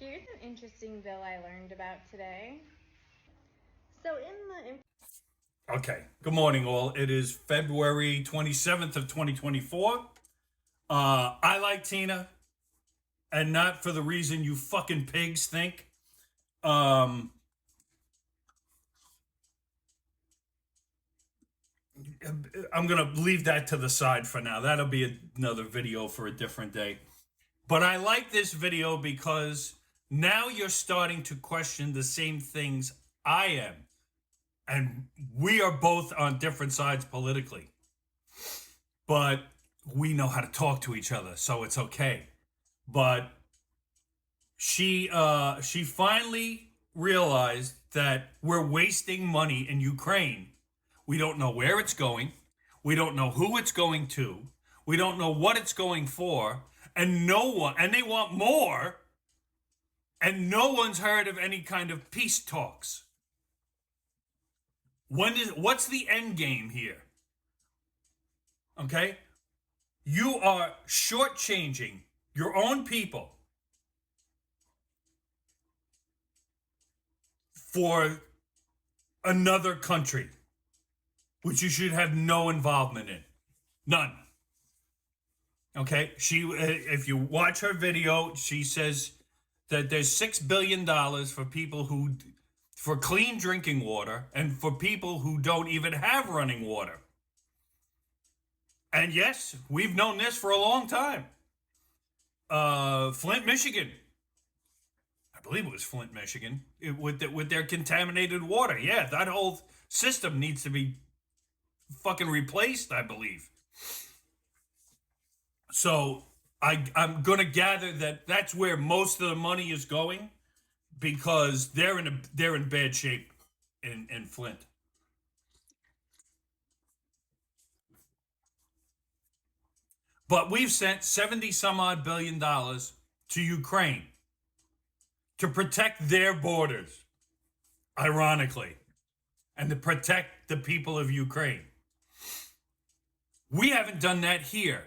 Here's an interesting bill I learned about today. So Okay. Good morning, all. It is February 27th of 2024. I like Tina, and not for the reason you fucking pigs think. Um, I'm going to leave that to the side for now. That'll be another video for a different day. But I like this video because now you're starting to question the same things I am. And we are both on different sides politically. But we know how to talk to each other, so it's okay. But she finally realized that we're wasting money in Ukraine. We don't know where it's going. We don't know who it's going to. We don't know what it's going for. And they want more. And no one's heard of any kind of peace talks. What's the end game here? Okay? You are shortchanging your own people for another country, which you should have no involvement in. None. Okay? If you watch her video, she says that there's $6 billion for clean drinking water and for people who don't even have running water. And yes, we've known this for a long time. Flint, Michigan. I believe it was Flint, Michigan, with their contaminated water. Yeah, that whole system needs to be fucking replaced, I believe. So I'm going to gather that that's where most of the money is going because they're in bad shape in Flint. But we've sent 70 some odd $billion to Ukraine to protect their borders, ironically, and to protect the people of Ukraine. We haven't done that here.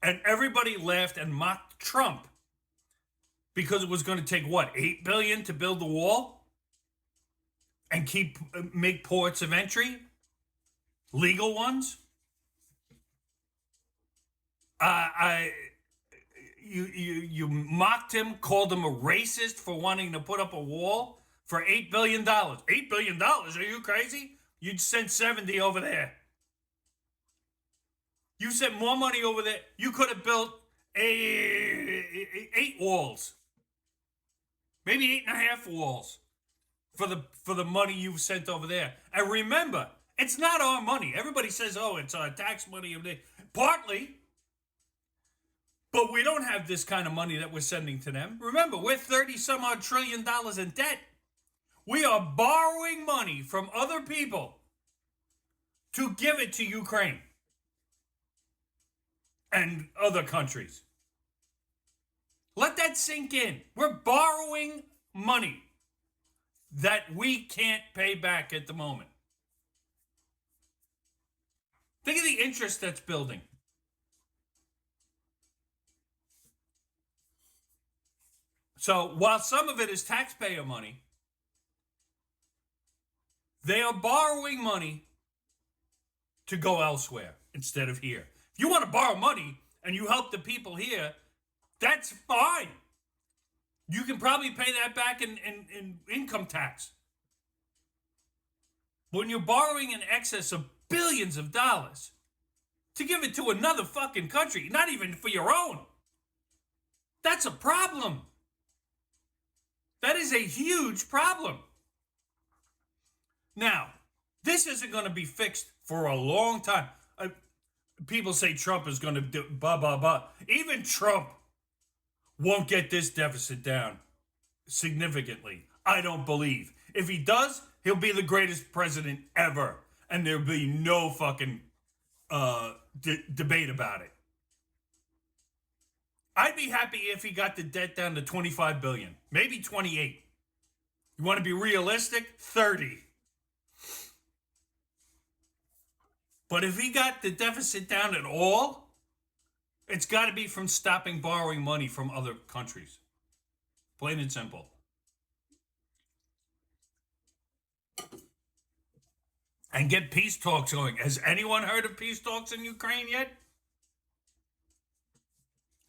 And everybody laughed and mocked Trump because it was going to take what, $8 billion to build the wall and make ports of entry, legal ones. You mocked him, called him a racist for wanting to put up a wall for $8 billion. $8 billion? Are you crazy? You'd send 70 over there. You sent more money over there. You could have built eight walls, maybe 8.5 walls for the money you've sent over there. And remember, it's not our money. Everybody says, "Oh, it's our tax money." Partly, but we don't have this kind of money that we're sending to them. Remember, we're 30 some odd trillion dollars in debt. We are borrowing money from other people to give it to Ukraine and other countries. Let that sink in. We're borrowing money that we can't pay back at the moment. Think of the interest that's building. So while some of it is taxpayer money, they are borrowing money to go elsewhere instead of here. If you want to borrow money and you help the people here, that's fine. You can probably pay that back in income tax. But when you're borrowing in excess of billions of dollars to give it to another fucking country, not even for your own, that's a problem. That is a huge problem. Now, this isn't going to be fixed for a long time. People say Trump is going to do blah, blah, blah. Even Trump won't get this deficit down significantly. I don't believe. If he does, he'll be the greatest president ever. And there'll be no fucking debate about it. I'd be happy if he got the debt down to 25 billion, maybe 28. You want to be realistic? 30. But if he got the deficit down at all, it's got to be from stopping borrowing money from other countries. Plain and simple. And get peace talks going. Has anyone heard of peace talks in Ukraine yet?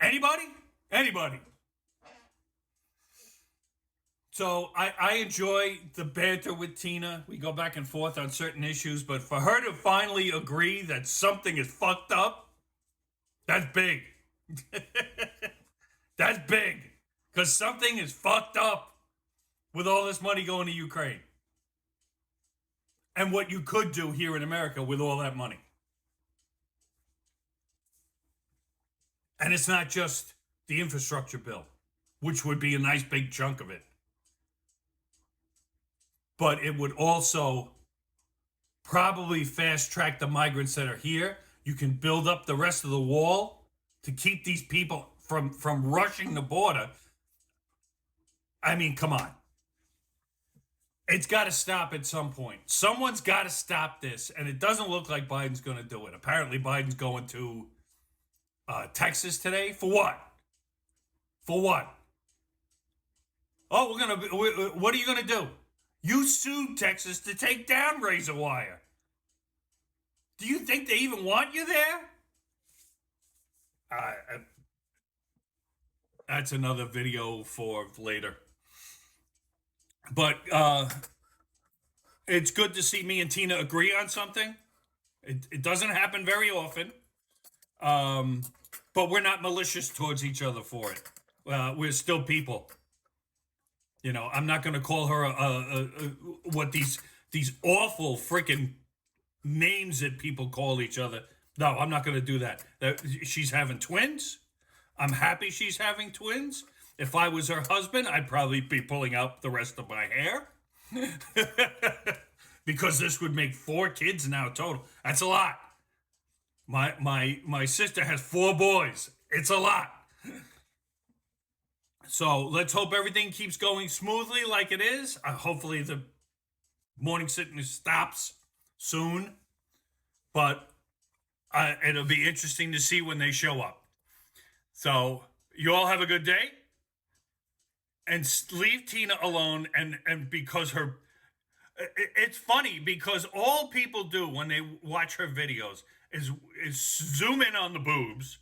Anybody? Anybody? So I enjoy the banter with Tina. We go back and forth on certain issues, but for her to finally agree that something is fucked up, that's big. That's big. Because something is fucked up with all this money going to Ukraine. And what you could do here in America with all that money. And it's not just the infrastructure bill, which would be a nice big chunk of it. But it would also probably fast track the migrants that are here. You can build up the rest of the wall to keep these people from rushing the border. I mean, come on. It's got to stop at some point. Someone's got to stop this, and it doesn't look like Biden's going to do it. Apparently, Biden's going to Texas today. For what? For what? Oh, what are you going to do? You sued Texas to take down Razor Wire. Do you think they even want you there? That's another video for later. But it's good to see me and Tina agree on something. It doesn't happen very often. But we're not malicious towards each other for it. We're still people. You know, I'm not going to call her what these awful freaking names that people call each other. No, I'm not going to do that. She's having twins. I'm happy she's having twins. If I was her husband, I'd probably be pulling out the rest of my hair. Because this would make 4 kids now total. That's a lot. My sister has 4 boys. It's a lot. So let's hope everything keeps going smoothly like it is. Hopefully the morning sickness stops soon. But it'll be interesting to see when they show up. So you all have a good day. And leave Tina alone. And because it's funny because all people do when they watch her videos is zoom in on the boobs,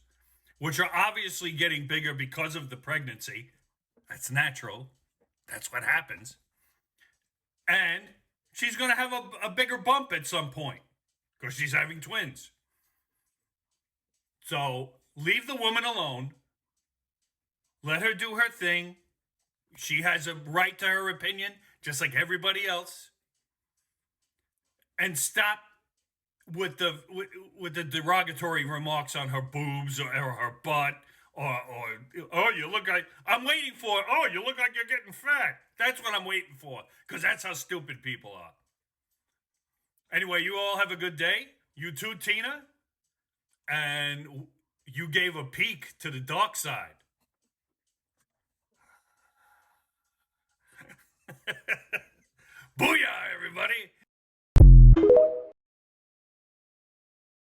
which are obviously getting bigger because of the pregnancy. That's natural. That's what happens. And she's going to have a bigger bump at some point because she's having twins. So leave the woman alone. Let her do her thing. She has a right to her opinion, just like everybody else. And stop with the derogatory remarks on her boobs or her butt or oh, you look like I'm waiting for it. Oh, you look like you're getting fat. That's what I'm waiting for because that's how stupid people are. Anyway, you all have a good day. You too, Tina. And you gave a peek to the dark side.